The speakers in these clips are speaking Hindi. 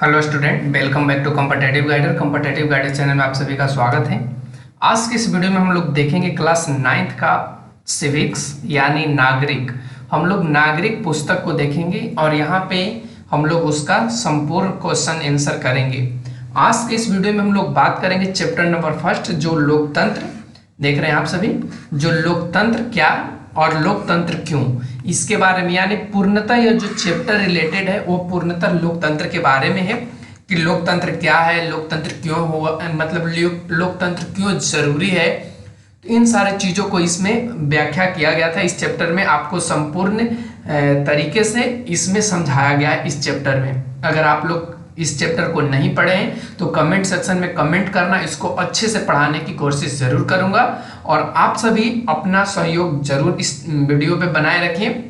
Hello student, welcome back to competitive guider channel में आप सभी का स्वागत है। आज की इस वीडियो में हम लोग देखेंगे क्लास 9th का सिविक्स यानी नागरिक। हम लोग नागरिक पुस्तक को देखेंगे और यहाँ पे हम लोग उसका संपूर्ण क्वेश्चन आंसर करेंगे। आज के इस वीडियो में हम लोग बात करेंगे चैप्टर नंबर 1 जो लोकतंत्र देख रहे हैं आप सभी, जो लोकतंत्र क्या और लोकतंत्र क्यों, इसके बारे में, यानी पूर्णतः यह जो चैप्टर रिलेटेड है वो पूर्णतः लोकतंत्र के बारे में है कि लोकतंत्र क्या है, लोकतंत्र क्यों हुआ, मतलब लोकतंत्र क्यों जरूरी है। तो इन सारे चीजों को इसमें व्याख्या किया गया था। इस चैप्टर में आपको संपूर्ण तरीके से इसमें समझाया गया है। इस चैप्टर में अगर आप लोग इस चैप्टर को नहीं पढ़े हैं तो कमेंट सेक्शन में कमेंट करना, इसको अच्छे से पढ़ाने की कोशिश जरूर करूंगा। और आप सभी अपना सहयोग जरूर इस वीडियो पे बनाए रखें,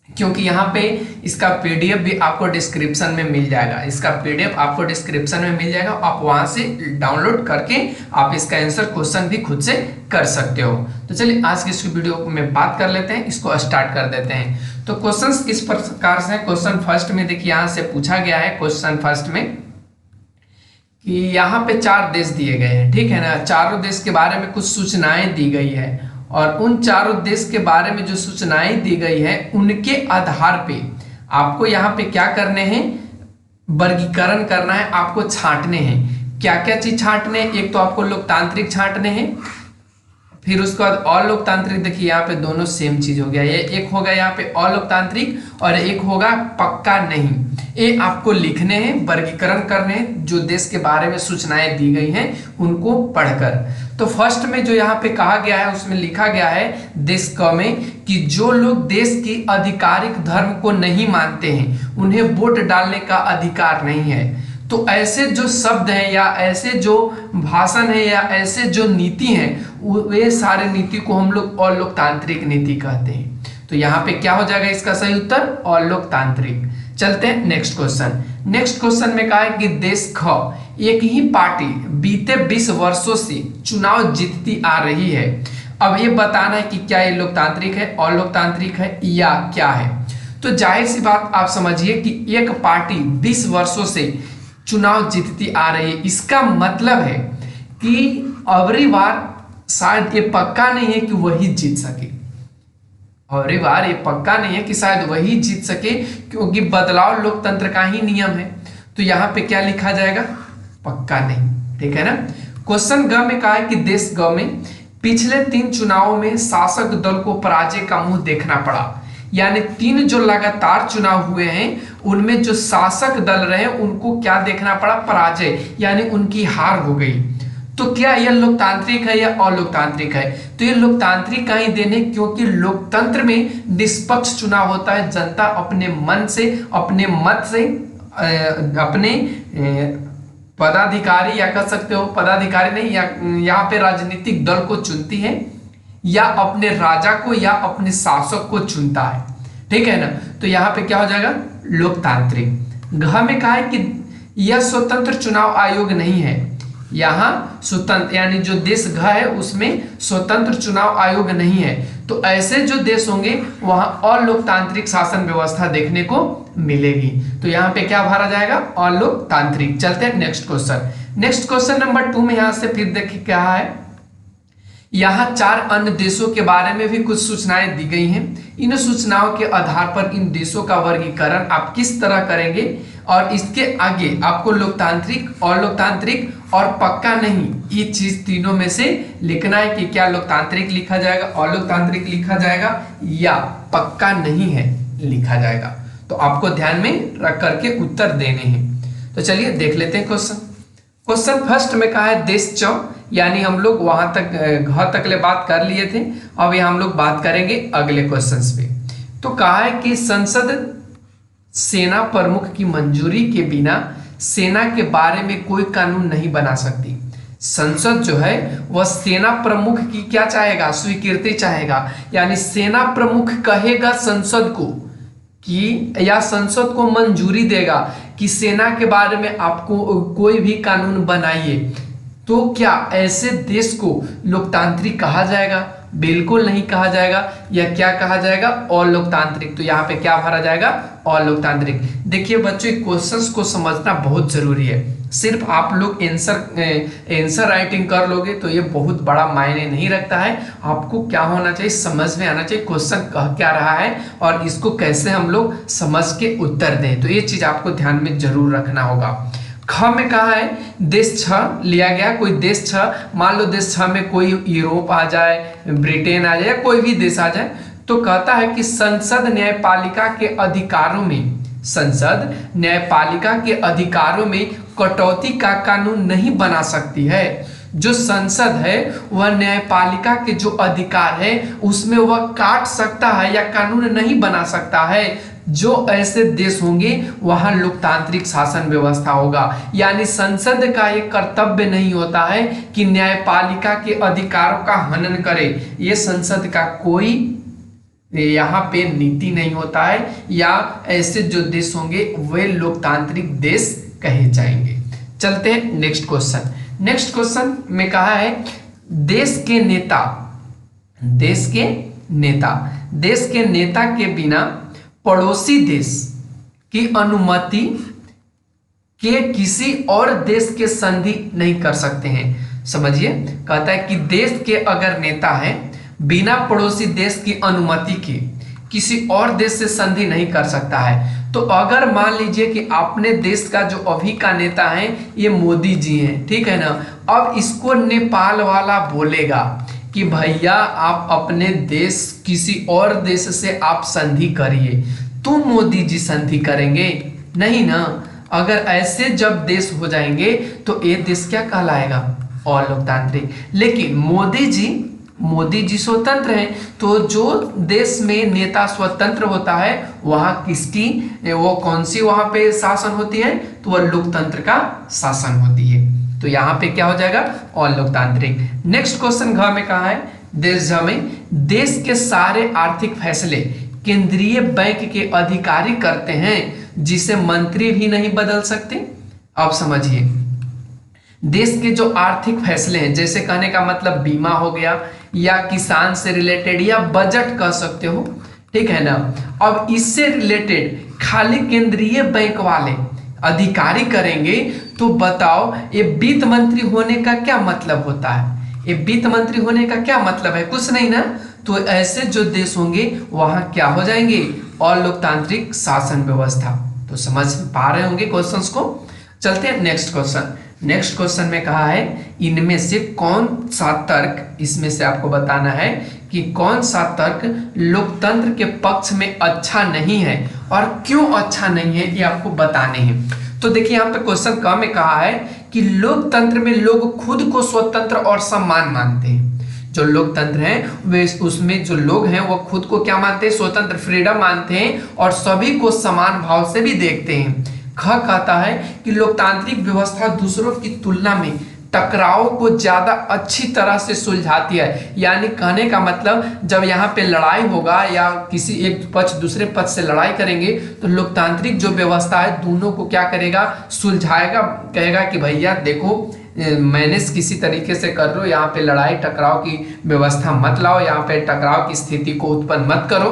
क्योंकि यहाँ पे इसका पीडीएफ भी आपको डिस्क्रिप्शन में मिल जाएगा। इसका पीडीएफ आपको डिस्क्रिप्शन में मिल जाएगा, आप वहां से डाउनलोड करके आप इसका आंसर क्वेश्चन भी खुद से कर सकते हो। तो चलिए आज की इस वीडियो में बात कर लेते हैं, इसको स्टार्ट कर देते हैं। तो क्वेश्चंस किस प्रकार से, क्वेश्चन फर्स्ट में देखिए यहाँ से पूछा गया है। क्वेश्चन फर्स्ट में कि यहाँ पे 4 देश दिए गए हैं, ठीक है ना। चारों देश के बारे में कुछ सूचनाएं दी गई है और उन चारों देश के बारे में जो सूचनाएं दी गई है उनके आधार पे आपको यहाँ पे क्या करने हैं, वर्गीकरण करना है, आपको छांटने हैं। क्या क्या चीज छांटने हैं, एक तो आपको लोकतांत्रिक छांटने हैं, फिर उसके बाद अलोकतांत्रिक। देखिए यहाँ पे दोनों सेम चीज हो गया, ये एक होगा यहाँ पे अलोकतांत्रिक और एक होगा पक्का नहीं। ये आपको लिखने हैं, वर्गीकरण करने हैं, जो देश के बारे में सूचनाएं दी गई हैं उनको पढ़कर। तो फर्स्ट में जो यहाँ पे कहा गया है उसमें लिखा गया है देश क में कि जो लोग देश की आधिकारिक धर्म को नहीं मानते हैं उन्हें वोट डालने का अधिकार नहीं है। तो ऐसे जो शब्द हैं या ऐसे जो भाषण है या ऐसे जो नीति हैं वे सारे नीति को हम लोग अलोकतांत्रिक नीति कहते हैं। तो यहाँ पे क्या हो जाएगा इसका सही उत्तर, अलोकतांत्रिक। चलते हैं नेक्स्ट क्वेश्चन। नेक्स्ट क्वेश्चन में कहा है कि देश ख एक ही पार्टी बीते 20 वर्षों से चुनाव जीतती आ रही है। अब ये बताना है कि क्या ये लोकतांत्रिक है, अलोकतांत्रिक है या क्या है। तो जाहिर सी बात आप समझिए कि एक पार्टी 20 वर्षों से चुनाव जीतती आ रही है, इसका मतलब है कि अबरी बार शायद ये पक्का नहीं है कि वही जीत सके। अबरी बार ये पक्का नहीं है कि शायद वही जीत सके, क्योंकि बदलाव लोकतंत्र का ही नियम है। तो यहाँ पे क्या लिखा जाएगा, पक्का नहीं, ठीक है ना। क्वेश्चन ग में कहा है कि देश ग में पिछले 3 चुनावों में शासक दल को पराजय का मुंह देखना पड़ा। यानी 3 जो लगातार चुनाव हुए हैं उनमें जो शासक दल रहे उनको क्या देखना पड़ा, पराजय, यानी उनकी हार हो गई। तो क्या यह लोकतांत्रिक है या अलोकतांत्रिक है, तो ये लोकतांत्रिक का ही देने, क्योंकि लोकतंत्र में निष्पक्ष चुनाव होता है। जनता अपने मन से, अपने मत से अपने पदाधिकारी, या कह सकते हो पदाधिकारी नहीं, या यहाँ पे राजनीतिक दल को चुनती है, या अपने राजा को या अपने शासक को चुनता है, ठीक है ना। तो यहाँ पे क्या हो जाएगा, लोकतांत्रिक। घ में कहा है कि यह स्वतंत्र चुनाव आयोग नहीं है। यहाँ स्वतंत्र यानी जो देश घ है उसमें स्वतंत्र चुनाव आयोग नहीं है। तो ऐसे जो देश होंगे वहां अलोकतांत्रिक शासन व्यवस्था देखने को मिलेगी। तो यहाँ पे क्या भरा जाएगा, अलोकतांत्रिक। चलते हैं next question. Next question number 2 में यहाँ से फिर देखिए क्या है। यहाँ 4 अन्य देशों के बारे में भी कुछ सूचनाएं दी गई हैं। इन सूचनाओं के आधार पर इन देशों का वर्गीकरण आप किस तरह करेंगे, और इसके आगे आपको लोकतांत्रिक, अलोकतांत्रिक और पक्का नहीं, ये चीज तीनों में से लिखना है कि क्या लोकतांत्रिक लिखा जाएगा, अलोकतांत्रिक लिखा जाएगा या पक्का नहीं है लिखा जाएगा। तो आपको ध्यान में रख करके उत्तर देने हैं। तो चलिए देख लेते हैं क्वेश्चन। क्वेश्चन फर्स्ट में कहा है देश च, यानी हम लोग वहां तक घ तक ले बात कर लिए थे, अब ये हम लोग बात करेंगे अगले क्वेश्चंस पे। तो कहा है कि संसद सेना प्रमुख की मंजूरी के बिना सेना के बारे में कोई कानून नहीं बना सकती। संसद जो है वह सेना प्रमुख की क्या चाहेगा, स्वीकृति चाहेगा। यानी सेना प्रमुख कहेगा संसद को कि, या संसद को मंजूरी देगा कि सेना के बारे में आपको कोई भी कानून बनाइए। तो क्या ऐसे देश को लोकतांत्रिक कहा जाएगा, बिल्कुल नहीं कहा जाएगा। यह क्या कहा जाएगा? अलोकतांत्रिक। तो यहाँ पे क्या भरा जाएगा? अलोकतांत्रिक। देखिए बच्चों, क्वेश्चंस को समझना बहुत जरूरी है। सिर्फ आप लोग आंसर राइटिंग कर लोगे तो ये बहुत बड़ा मायने नहीं रखता है। आपको क्या होना चाहिए? समझ में आना चाहिए क्वेश्चन कह क्या रहा है और इसको कैसे हम लोग समझ के उत्तर दें। तो ये चीज आपको ध्यान में जरूर रखना होगा। ख में कहा है देश 6 लिया गया, कोई देश 6, मान लो देश 6 में कोई यूरोप आ जाए, ब्रिटेन आ जाए या कोई भी देश आ जाए, तो कहता है कि संसद न्यायपालिका के अधिकारों में, संसद न्यायपालिका के अधिकारों में कटौती का कानून नहीं बना सकती है। जो संसद है वह न्यायपालिका के जो अधिकार है उसमें वह काट सकता है या कानून नहीं बना सकता है। जो ऐसे देश होंगे वहां लोकतांत्रिक शासन व्यवस्था होगा। यानी संसद का ये कर्तव्य नहीं होता है कि न्यायपालिका के अधिकारों का हनन करे। ये संसद का कोई यहाँ पे नीति नहीं होता है, या ऐसे जो देश होंगे वे लोकतांत्रिक देश कहे जाएंगे। चलते हैं नेक्स्ट क्वेश्चन। नेक्स्ट क्वेश्चन में कहा है देश के नेता, देश के नेता, देश के नेता के बिना पड़ोसी देश की अनुमति के किसी और देश के संधि नहीं कर सकते हैं। समझिए, कहता है कि देश के अगर नेता है बिना पड़ोसी देश की अनुमति के किसी और देश से संधि नहीं कर सकता है। तो अगर मान लीजिए कि अपने देश का जो अभी का नेता है ये मोदी जी हैं, ठीक है ना, अब इसको नेपाल वाला बोलेगा कि भैया आप अपने देश किसी और देश से आप संधि करिए, तो मोदी जी संधि करेंगे नहीं ना। अगर ऐसे जब देश हो जाएंगे तो ये देश क्या कहलाएगा? अलोकतांत्रिक। लेकिन मोदी जी स्वतंत्र हैं, तो जो देश में नेता स्वतंत्र होता है वहां किसकी, वो कौन सी वहां पे शासन होती है? तो वह लोकतंत्र का शासन होती है। तो यहाँ पे क्या हो जाएगा? अलोकतांत्रिक। नेक्स्ट क्वेश्चन घ में कहा है देश झ में देश के सारे आर्थिक फैसले केंद्रीय बैंक के अधिकारी करते हैं, जिसे मंत्री भी नहीं बदल सकते। अब समझिए, देश के जो आर्थिक फैसले हैं, जैसे कहने का मतलब बीमा हो गया या किसान से रिलेटेड या बजट कह सकते हो, ठीक है ना। अब इससे रिलेटेड खाली केंद्रीय बैंक वाले अधिकारी करेंगे, तो बताओ ये वित्त मंत्री होने का क्या मतलब होता है? ये वित्त मंत्री होने का क्या मतलब है? कुछ नहीं ना। तो ऐसे जो देश होंगे वहां क्या हो जाएंगे? अलोकतांत्रिक शासन व्यवस्था। तो समझ पा रहे होंगे क्वेश्चंस को। चलते हैं नेक्स्ट क्वेश्चन। नेक्स्ट क्वेश्चन में कहा है इनमें से कौन सा तर्क, इसमें से आपको बताना है कि कौन सा तर्क लोकतंत्र के पक्ष में अच्छा नहीं है और क्यों अच्छा नहीं है, ये आपको बताने हैं। तो देखिए यहाँ पे क्वेश्चन क में कहा है कि लोकतंत्र में लोग खुद को स्वतंत्र और समान मानते हैं। जो लोकतंत्र है वे उसमें जो लोग हैं वो खुद को क्या मानते हैं? स्वतंत्र, फ्रीडम मानते हैं और सभी को समान भाव से भी देखते हैं। ख कहता है कि लोकतांत्रिक व्यवस्था दूसरों की तुलना में टकराव को ज्यादा अच्छी तरह से सुलझाती है। यानी कहने का मतलब जब यहाँ पे लड़ाई होगा या किसी एक पक्ष दूसरे पक्ष से लड़ाई करेंगे तो लोकतांत्रिक जो व्यवस्था है दोनों को क्या करेगा? सुलझाएगा। कहेगा कि भैया देखो मैनेज किसी तरीके से कर लो, यहाँ पे लड़ाई टकराव की व्यवस्था मत लाओ, यहाँ पे टकराव की स्थिति को उत्पन्न मत करो।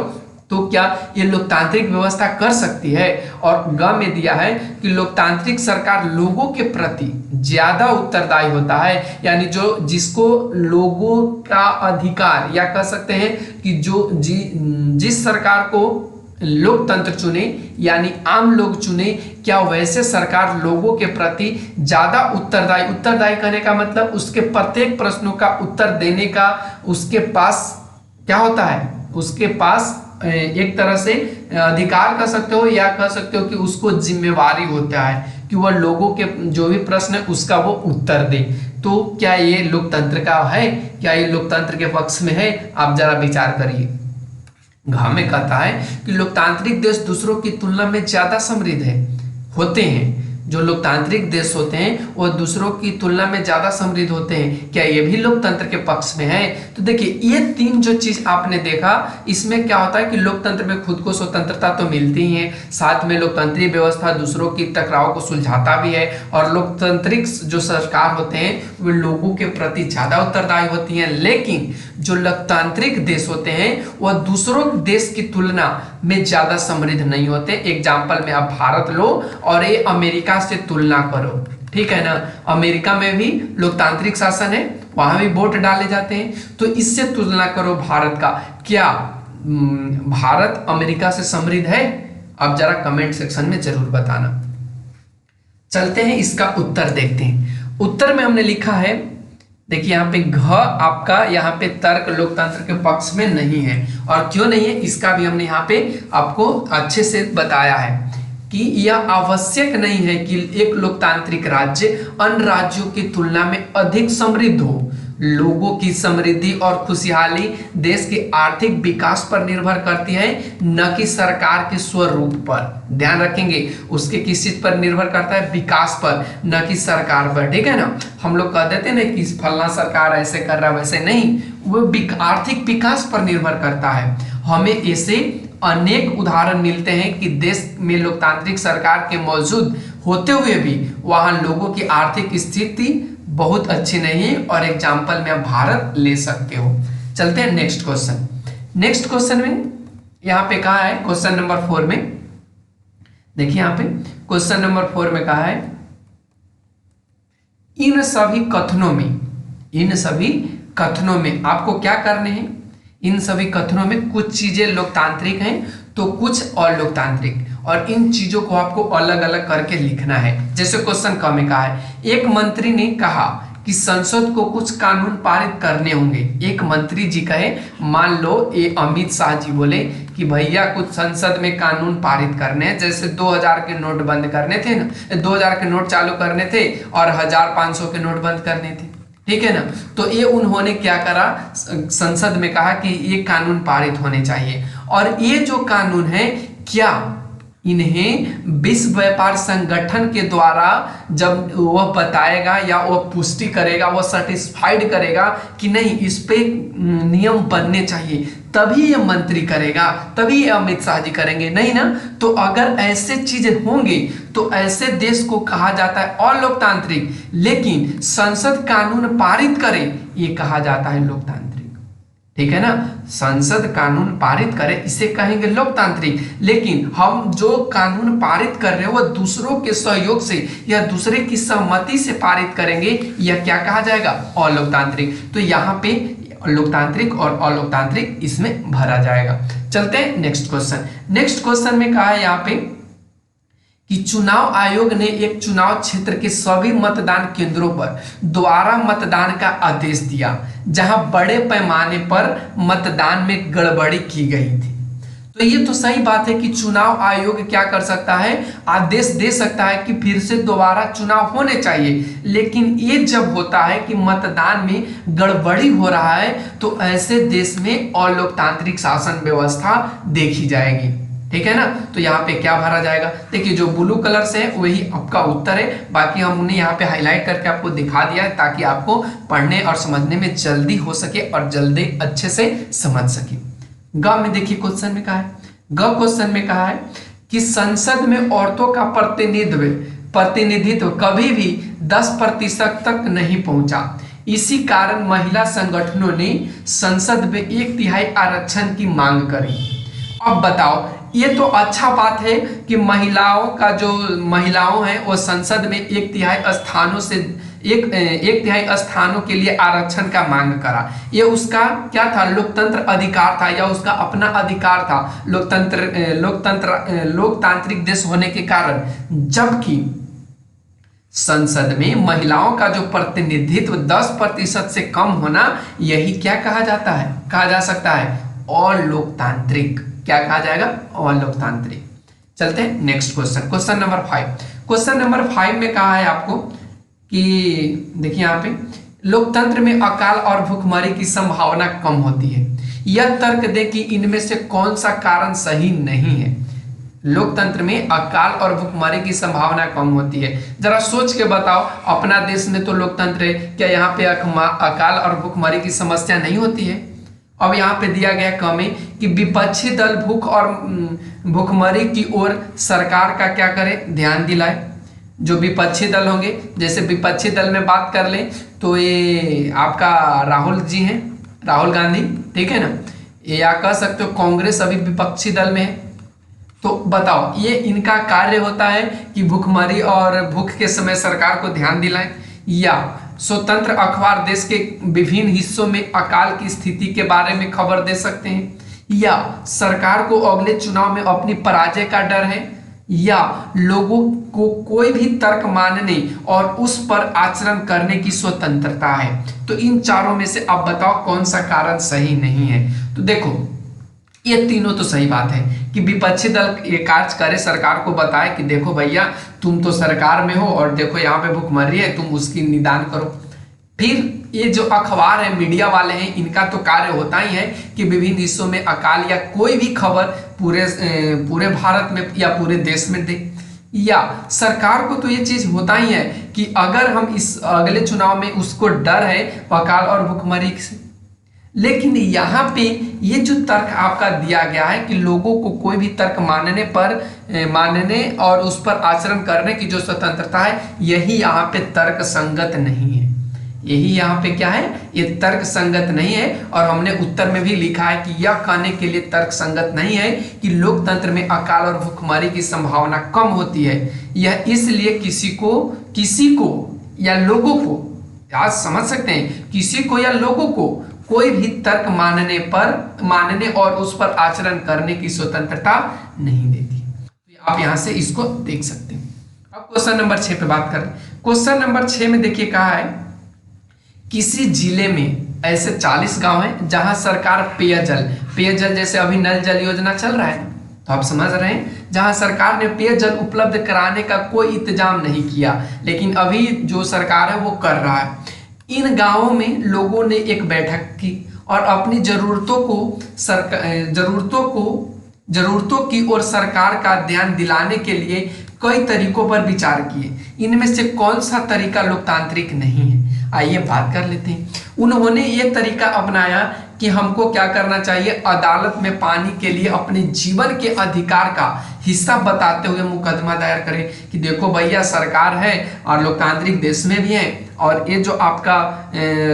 तो क्या ये लोकतांत्रिक व्यवस्था कर सकती है? और ग में दिया है कि लोकतांत्रिक सरकार लोगों के प्रति ज्यादा उत्तरदायी होता है। यानी जो जिसको लोगों का अधिकार, या कह सकते हैं कि जो जिस सरकार को लोकतंत्र चुने यानी आम लोग चुने, क्या वैसे सरकार लोगों के प्रति ज्यादा उत्तरदायी करने का मतलब उसके प्रत्येक प्रश्नों का उत्तर देने का उसके पास क्या होता है? उसके पास एक तरह से अधिकार कह सकते हो या कह सकते हो कि उसको जिम्मेवारी होता है कि वह लोगों के जो भी प्रश्न है उसका वो उत्तर दे। तो क्या ये लोकतंत्र का है? क्या ये लोकतंत्र के पक्ष में है? आप जरा विचार करिए। घ में कहता है कि लोकतांत्रिक देश दूसरों की तुलना में ज्यादा समृद्ध है होते हैं, जो लोकतांत्रिक देश होते हैं वो दूसरों की तुलना में ज्यादा समृद्ध होते हैं, क्या ये भी लोकतंत्र के पक्ष में है? तो देखिए ये तीन जो चीज आपने देखा, इसमें क्या होता है कि लोकतंत्र में खुद को स्वतंत्रता तो मिलती ही है, साथ में लोकतंत्रीय व्यवस्था दूसरों की टकराव को सुलझाता भी है, और लोकतांत्रिक जो सरकार होते हैं वे लोगों के प्रति ज्यादा उत्तरदायी होती हैं। लेकिन जो लोकतांत्रिक देश होते हैं वह दूसरों देश की तुलना में ज्यादा समृद्ध नहीं होते। एग्जाम्पल में आप भारत लो और ये अमेरिका से तुलना करो, ठीक है ना। अमेरिका में भी लोकतांत्रिक शासन है, वहां भी वोट डाले जाते हैं, तो इससे तुलना करो भारत का। क्या भारत अमेरिका से समृद्ध है? अब जरा कमेंट सेक्शन में जरूर बताना। चलते हैं इसका उत्तर देखते हैं। उत्तर में हमने लिखा है, देखिए यहाँ पे घ आपका यहाँ पे तर्क लोकतंत्र के पक्ष में नहीं है, और क्यों नहीं है इसका भी हमने यहाँ पे आपको अच्छे से बताया है कि यह आवश्यक नहीं है कि एक लोकतांत्रिक राज्य अन्य राज्यों की तुलना में अधिक समृद्ध हो। लोगों की समृद्धि और खुशहाली देश के आर्थिक विकास पर निर्भर करती है, न कि सरकार के स्वरूप पर। ध्यान रखेंगे, उसके किस चीज पर निर्भर करता है? विकास पर, न कि सरकार पर, ठीक है ना। हम लोग कह देते ना कि फलना सरकार ऐसे कर रहा, वैसे नहीं, वो आर्थिक विकास पर निर्भर करता है। हमें ऐसे अनेक उदाहरण मिलते हैं कि देश में लोकतांत्रिक सरकार के मौजूद होते हुए भी वहां लोगों की आर्थिक स्थिति बहुत अच्छी नहीं है, और एग्जाम्पल में आप भारत ले सकते हो। चलते हैं नेक्स्ट क्वेश्चन। नेक्स्ट क्वेश्चन में यहाँ पे कहा है, क्वेश्चन नंबर 4 में देखिए, यहाँ पे क्वेश्चन नंबर 4 में कहा है, इन सभी कथनों में आपको क्या करने हैं? इन सभी कथनों में कुछ चीजें लोकतांत्रिक हैं तो कुछ अलोकतांत्रिक, और इन चीजों को आपको अलग अलग करके लिखना है। जैसे क्वेश्चन क में कहा है, एक मंत्री ने कहा कि संसद को कुछ कानून पारित करने होंगे। एक मंत्री जी कहे, मान लो ये अमित शाह जी बोले कि भैया कुछ संसद में कानून पारित करने हैं, जैसे 2000 के नोट बंद करने थे ना, 2000 के नोट चालू करने थे और 1500 के नोट बंद करने थे, ठीक है ना। तो ये उन्होंने क्या करा, संसद में कहा कि ये कानून पारित होने चाहिए, और ये जो कानून है क्या इन्हें विश्व व्यापार संगठन के द्वारा जब वह बताएगा या वह पुष्टि करेगा, वह सर्टिफाइड करेगा कि नहीं इस पे नियम बनने चाहिए, तभी ये मंत्री करेगा, तभी ये अमित शाह जी करेंगे, नहीं ना। तो अगर ऐसे चीजें होंगे तो ऐसे देश को कहा जाता है अलोकतांत्रिक, लेकिन संसद कानून पारित करे ये कहा जाता है लोकतांत्रिक, ठीक है ना। संसद कानून पारित करे इसे कहेंगे लोकतांत्रिक, लेकिन हम जो कानून पारित कर रहे हैं वह दूसरों के सहयोग से या दूसरे की सहमति से पारित करेंगे, यह क्या कहा जाएगा? अलोकतांत्रिक। तो यहाँ पे लोकतांत्रिक और अलोकतांत्रिक इसमें भरा जाएगा। चलते हैं नेक्स्ट क्वेश्चन। नेक्स्ट क्वेश्चन में कहा है यहाँ पे कि चुनाव आयोग ने एक चुनाव क्षेत्र के सभी मतदान केंद्रों पर दोबारा मतदान का आदेश दिया जहां बड़े पैमाने पर मतदान में गड़बड़ी की गई थी। तो ये तो सही बात है कि चुनाव आयोग क्या कर सकता है, आदेश दे सकता है कि फिर से दोबारा चुनाव होने चाहिए, लेकिन ये जब होता है कि मतदान में गड़बड़ी हो रहा है तो ऐसे देश में अलोकतांत्रिक शासन व्यवस्था देखी जाएगी, ठीक है ना। तो यहाँ पे क्या भरा जाएगा? देखिए जो ब्लू कलर से है वही आपका उत्तर है, बाकी हमने यहाँ पे हाईलाइट करके आपको दिखा दिया है ताकि आपको पढ़ने और समझने में जल्दी हो सके और जल्दी अच्छे से समझ सके। ग में देखिए क्वेश्चन में कहा है, ग क्वेश्चन में कहा है कि संसद में औरतों का प्रतिनिधित्व कभी भी 10% तक नहीं पहुंचा। इसी कारण महिला संगठनों ने संसद में 1/3 आरक्षण की मांग करी। अब बताओ, ये तो अच्छा बात है कि महिलाओं हैं वो संसद में 1/3 स्थानों से एक तिहाई स्थानों के लिए आरक्षण का मांग करा। ये उसका क्या था? लोकतंत्र अधिकार था या उसका अपना अधिकार था लोकतांत्रिक देश होने के कारण। जबकि संसद में महिलाओं का जो प्रतिनिधित्व 10% से कम होना, यही क्या कहा जाता है, कहा जा सकता है अलोकतांत्रिक। क्या कहा जाएगा? अलोकतांत्रिक। चलते हैं next question, question number 5। Question number 5 में कहा है आपको कि देखिए यहाँ पे लोकतंत्र में अकाल और भूखमरी की संभावना कम होती है। यह तर्क दे कि इनमें से कौन सा कारण सही नहीं है। लोकतंत्र में अकाल और भुखमरी की संभावना कम होती है। जरा सोच के बताओ, अपना देश में तो लोकतंत्र है, क्या यहाँ पे अकाल और भुखमरी की समस्या नहीं होती है? अब यहाँ पे दिया गया कमी कि विपक्षी दल भूख और भुखमरी की ओर सरकार का क्या करे, ध्यान दिलाए। जो विपक्षी दल होंगे, जैसे विपक्षी दल में बात कर लें तो ये आपका राहुल जी हैं, राहुल गांधी, ठीक है ना, या कह सकते हो कांग्रेस अभी विपक्षी दल में है। तो बताओ, ये इनका कार्य होता है कि भूखमरी और भूख के समय सरकार को ध्यान दिलाएं, या स्वतंत्र अखबार देश के विभिन्न हिस्सों में अकाल की स्थिति के बारे में खबर दे सकते हैं, या सरकार को अगले चुनाव में अपनी पराजय का डर है, या लोगों को कोई भी तर्क मानने और उस पर आचरण करने की स्वतंत्रता है। तो इन चारों में से आप बताओ कौन सा कारण सही नहीं है। तो देखो, ये तीनों तो सही बात है कि विपक्षी दल ये कार्य करे, सरकार को बताए कि देखो भैया तुम तो सरकार में हो और देखो यहाँ पे भुखमरी है, तुम उसकी निदान करो। फिर ये जो अखबार है, मीडिया वाले हैं, इनका तो कार्य होता ही है कि विभिन्न हिस्सों में अकाल या कोई भी खबर पूरे भारत में या पूरे देश में दे। या सरकार को तो ये चीज होता ही है कि अगर हम इस अगले चुनाव में उसको डर है अकाल और भुखमरी से। लेकिन यहाँ पे ये जो तर्क आपका दिया गया है कि लोगों को कोई भी तर्क मानने और उस पर आचरण करने की जो स्वतंत्रता है, यही यहाँ पे तर्क संगत नहीं है। यही यहाँ पे क्या है, ये तर्क संगत नहीं है। और हमने उत्तर में भी लिखा है कि यह कहने के लिए तर्क संगत नहीं है कि लोकतंत्र में अकाल और भुखमरी की संभावना कम होती है। यह इसलिए किसी को या लोगों को, आज समझ सकते हैं, किसी को या लोगों को कोई भी तर्क मानने और उस पर आचरण करने की स्वतंत्रता नहीं देती। तो आप यहां से इसको देख सकते हैं। अब क्वेश्चन नंबर 6 पे बात करें। क्वेश्चन नंबर 6 में देखिए कहा है, किसी जिले में ऐसे 40 गांव हैं जहां सरकार पेयजल जैसे अभी नल जल योजना चल रहा है, तो आप समझ रहे हैं, जहां सरकार ने पेयजल उपलब्ध कराने का कोई इंतजाम नहीं किया, लेकिन अभी जो सरकार है वो कर रहा है। इन गांवों में लोगों ने एक बैठक की और अपनी जरूरतों की ओर सरकार का ध्यान दिलाने के लिए कई तरीकों पर विचार किए। इनमें से कौन सा तरीका लोकतांत्रिक नहीं है? आइए बात कर लेते हैं। उन्होंने ये तरीका अपनाया कि हमको क्या करना चाहिए, अदालत में पानी के लिए अपने जीवन के अधिकार का हिस्सा बताते हुए मुकदमा दायर करें कि देखो भैया सरकार है और लोकतांत्रिक देश में भी है, और ये जो आपका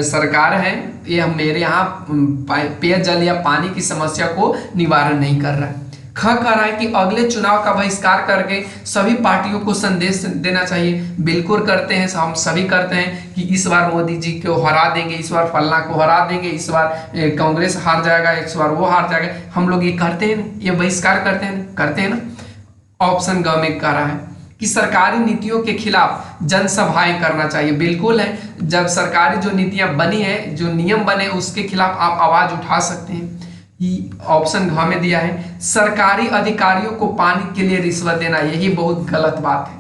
सरकार है ये मेरे यहाँ पेयजल या पानी की समस्या को निवारण नहीं कर रहा है। ख कह रहा है कि अगले चुनाव का बहिष्कार करके सभी पार्टियों को संदेश देना चाहिए। बिल्कुल करते हैं, हम सभी करते हैं कि इस बार मोदी जी को हरा देंगे, इस बार फलना को हरा देंगे, इस बार कांग्रेस हार जाएगा, इस बार वो हार जाएगा। हम लोग ये करते हैं, ये बहिष्कार करते हैं ना। ऑप्शन ग में कह रहा है कि सरकारी नीतियों के खिलाफ जनसभाएं करना चाहिए। बिल्कुल है, जब सरकारी जो नीतियां बनी है, जो नियम बने, उसके खिलाफ आप आवाज उठा सकते हैं। ऑप्शन घ में दिया है सरकारी अधिकारियों को पानी के लिए रिश्वत देना, यही बहुत गलत बात है।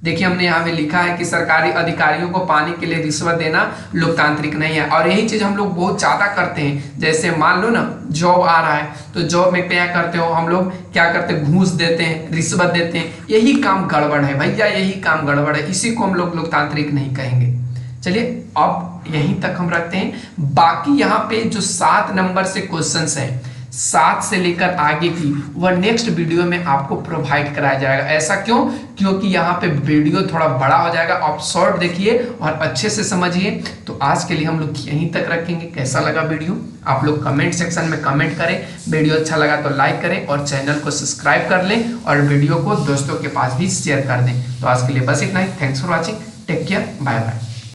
देखिए हमने यहाँ पे लिखा है कि सरकारी अधिकारियों को पानी के लिए रिश्वत देना लोकतांत्रिक नहीं है, और यही चीज हम लोग बहुत ज्यादा करते हैं। जैसे मान लो ना जॉब आ रहा है, तो जॉब में क्या करते हो, हम लोग क्या करते हैं, घूस देते हैं, रिश्वत देते हैं। यही काम गड़बड़ है भैया, यही काम गड़बड़ है, इसी को हम लोग लोकतांत्रिक नहीं कहेंगे। चलिए अब यहीं तक हम रखते हैं। बाकी यहाँ पे जो 7 नंबर से क्वेश्चंस हैं, 7 से लेकर आगे की, वह नेक्स्ट वीडियो में आपको प्रोवाइड कराया जाएगा। ऐसा क्यों? क्योंकि यहाँ पे वीडियो थोड़ा बड़ा हो जाएगा, आप शॉर्ट देखिए और अच्छे से समझिए। तो आज के लिए हम लोग यहीं तक रखेंगे। कैसा लगा वीडियो, आप लोग कमेंट सेक्शन में कमेंट करें। वीडियो अच्छा लगा तो लाइक करें और चैनल को सब्सक्राइब कर लें, और वीडियो को दोस्तों के पास भी शेयर कर दें। तो आज के लिए बस इतना ही। Thanks for watching, take care, bye bye.